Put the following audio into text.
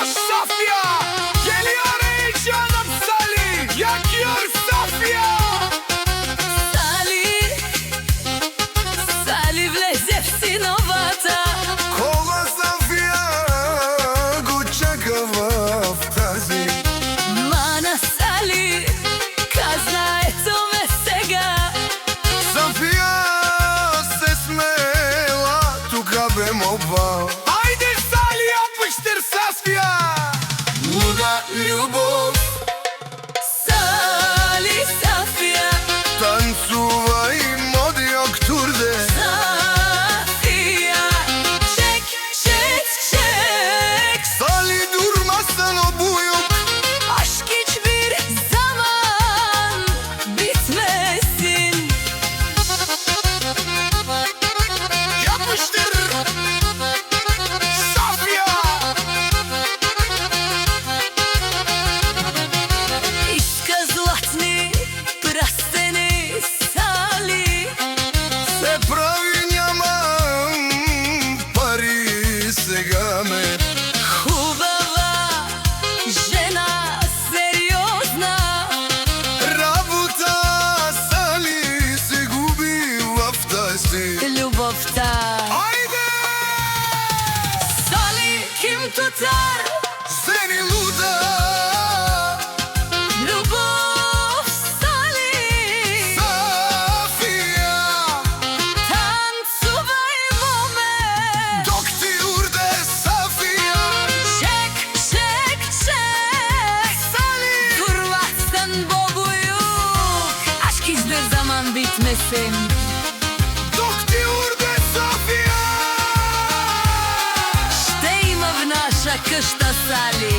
Sofya geliyor heyecanım Salih, yakıyor Sofya. Salih влезевси новата. Кола София го чака в тази. Мана Салих, казна ето ме сега. София се смела, тука бе молба. Haydi Salih yapıştır Sofya. Луда любов, Салих, София, танцувай моди октурде. София, чек, чek, çek. Sali durmazsan o bu yok. Aşk hiçbir zaman bitmesin. Yapıştır Sofya. Iska zlatni prasteni Salih. Се прави нямам пари сега ме. Хубава жена, сериозна. Работа Сали се губи в тази. Любовта. Haydi. Salih kim tutar? Seni luda Любов, Salih. София, Танцувajmo me. dok ti urde София. Çek, çek, çek. Sali Durmazsan bobuyuk. Aşk hiçbir zaman bitmesin. dok ti urde София. Ще има в наша къща, Сали.